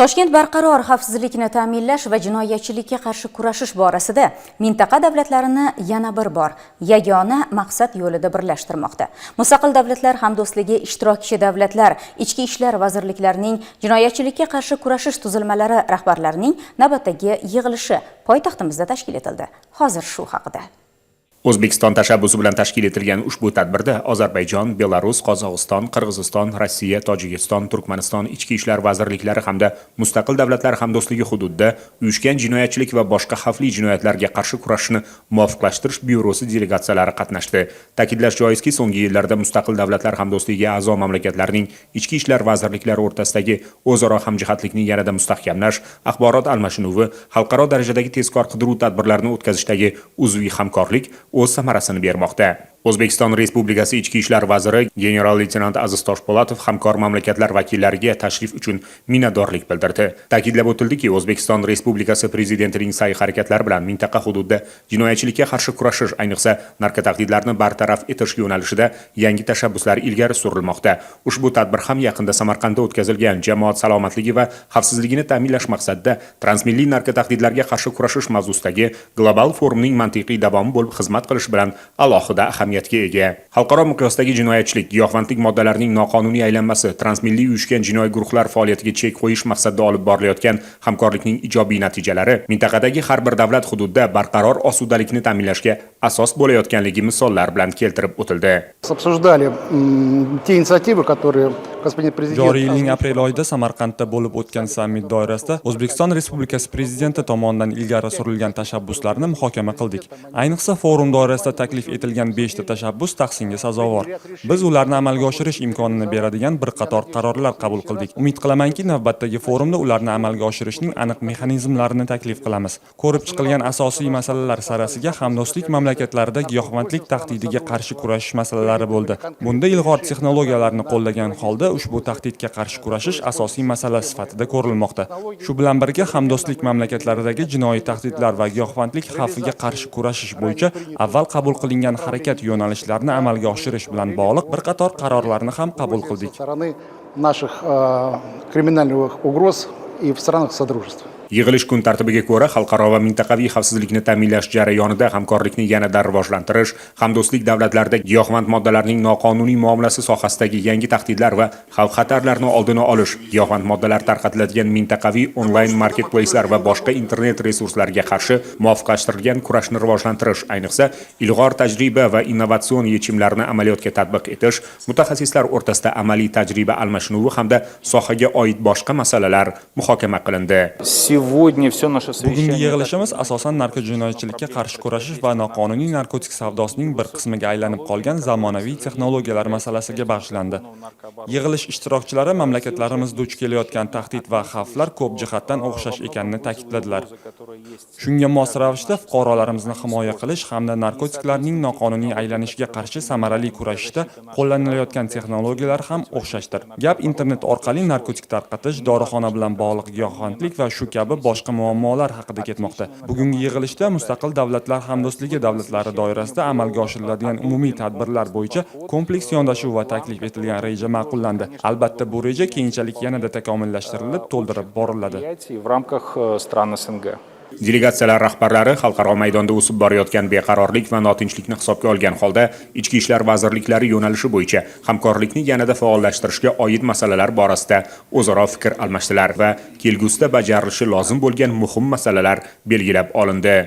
Toshkent barqaror xavfsizlikni ta'minlash va jinoyatchilikka qarshi kurashish borasida mintaqa davlatlarini yana bir bor yagona maqsad yo'lida birlashtirmoqda. Mustaqil davlatlar hamdo'stligi ishtirokchi davlatlar ichki ishlar vazirliklarining jinoyatchilikka qarshi kurashish tuzilmalari rahbarlarining navbatdagi yig'ilishi poytaxtimizda tashkil etildi. Hozir shu haqida. O'zbekiston tashabbusi bilan tashkil etilgan ushbu tadbirda Ozarbayjon, Belarus, Qozog'iston, Qirg'iziston, Rossiya, Tojikiston, Turkmaniston ichki ishlar vazirliklari hamda mustaqil davlatlar hamdo'stligi hududida uyushgan jinoyatchilik va boshqa xavfli jinoyatlarga qarshi kurashishni muvofiqlashtirish byurosi delegatsiyalari qatnashdi. Ta'kidlash joizki, so'nggi yillarda mustaqil davlatlar hamdo'stligiga a'zo mamlakatlarning ichki ishlar vazirliklari o'rtasidagi o'zaro hamjihatlikni yanada mustahkamlash, axborot almashinuvi, xalqaro darajadagi tezkor qidiruv tadbirlarini o'tkazishdagi uzviy hamkorlik o'z samarasini bermoqda. O'zbekiston Respublikasi Ichki ishlar vaziri general-leytenant Aziz Toshpo'latov hamkor mamlakatlar vakillariga tashrif uchun minnatdorlik bildirdi. Ta'kidlab o'tildiki, O'zbekiston Respublikasi prezidentining sa'y-harakatlari bilan mintaqa hududida jinoyatchilikka qarshi kurashish, ayniqsa narkotahdidlarni bartaraf etish yo'nalishida yangi tashabbuslar ilgari surilmoqda. Ushbu tadbir ham yaqinda Samarqandda o'tkazilgan jamoat salomatligi va xavfsizligini ta'minlash maqsadida transmilliy narkotahdidlarga qarshi kurashish mavzusidagi global forumning mantiqiy davomi bo'lib xizmat qilish bilan alohida ahamiyatga ega. Xalqaro miqyosdagi jinoyatchilik, giyohvandlik moddalarining noqonuniy aylanmasi, transmilliy uyushgan jinoiy guruhlar faoliyatiga chek qo'yish maqsadida olib borilayotgan hamkorlikning ijobiy natijalari mintaqadagi har bir davlat hududida barqaror osudalikni ta'minlashga asos bo'layotganligi misollar bilan keltirib o'tildi. Joriy yilning aprel oyida Samarqandda bo'lib o'tgan sammit doirasida O'zbekiston Respublikasi prezidenti tomonidan ilgari surilgan tashabbuslarni muhokama qildik. Ayniqsa forum doirasida taklif etilgan 5 ta tashabbus tahsinga sazovor. Biz ularni amalga oshirish imkonini beradigan bir qator qarorlar qabul qildik. Umid qilamanki, navbatdagi forumda ularni amalga oshirishning aniq mexanizmlarini taklif qilamiz. Ko'rib chiqilgan asosiy masalalar sarasiga hamdo'stlik mamlakatlarida giyohvandlik tahdidiga qarshi kurashish masalalari bo'ldi. Bunda ilg'or texnologiyalarni qo'llagan holda ushbu tahdidga qarshi kurashish asosiy masala sifatida ko'rilmoqda. Shu bilan birga hamdo'stlik mamlakatlaridagi jinoiy tahdidlar va giyohvandlik xavfiga qarshi kurashish bo'yicha avval qabul qilingan harakat yo'nalishlarini amalga oshirish bilan bog'liq bir qator qarorlarni ham qabul qildik. Yig'ilish kun tartibiga ko'ra xalqaro va mintaqaviy xavfsizlikni ta'minlash jarayonida hamkorlikni yanada rivojlantirish, hamdo'stlik davlatlarida giyohvand moddalarning noqonuniy muomalasi sohasidagi yangi tahdidlar va xavf-xatarlarni oldini olish, giyohvand moddalar tarqatiladigan mintaqaviy onlayn marketplayslar va boshqa internet resurslariga qarshi muvofiqlashtirilgan kurashni rivojlantirish, ayniqsa ilg'or tajriba va innovatsion yechimlarni amaliyotga tatbiq etish, mutaxassislar o'rtasida amaliy tajriba almashinuvi hamda sohaga oid boshqa masalalar muhokama qilindi. Bugungi yig'ilishimiz asosan narkojinoyatchilikka qarshi kurashish va noqonuniy narkotik savdosining bir qismiga aylanib qolgan zamonaviy texnologiyalar masalasiga bag'ishlandi. Yig'ilish ishtirokchilari mamlakatlarimiz duch kelayotgan tahdid va xavflar ko'p jihatdan o'xshash ekanini ta'kidladilar. Shunga mos ravishda fuqarolarimizni himoya qilish hamda narkotiklarning noqonuniy aylanishiga qarshi samarali kurashishda qo'llanilayotgan texnologiyalar ham o'xshashdir. Gap internet orqali narkotik tarqatish, dorixona bilan bog'liq giyohvandlik va shu kabi boshqa muammolar haqida ketmoqda. Bugungi yig'ilishda mustaqil davlatlar hamdo'stligi davlatlari doirasida amalga oshiriladigan umumiy tadbirlar bo'yicha kompleks yondashuv va taklif etilgan reja ma'qullandi. Albatta, bu reja keyinchalik yanada takomillashtirilib, to'ldirib boriladi. Delegatsiyalar rahbarlari xalqaro maydonda o'sib borayotgan beqarorlik va notinchlikni hisobga olgan holda ichki ishlar vazirliklari yo'nalishi bo'yicha hamkorlikni yanada faollashtirishga oid masalalar borasida o'zaro fikr almashdilar va kelgusida bajarilishi lozim bo'lgan muhim masalalar belgilab olindi.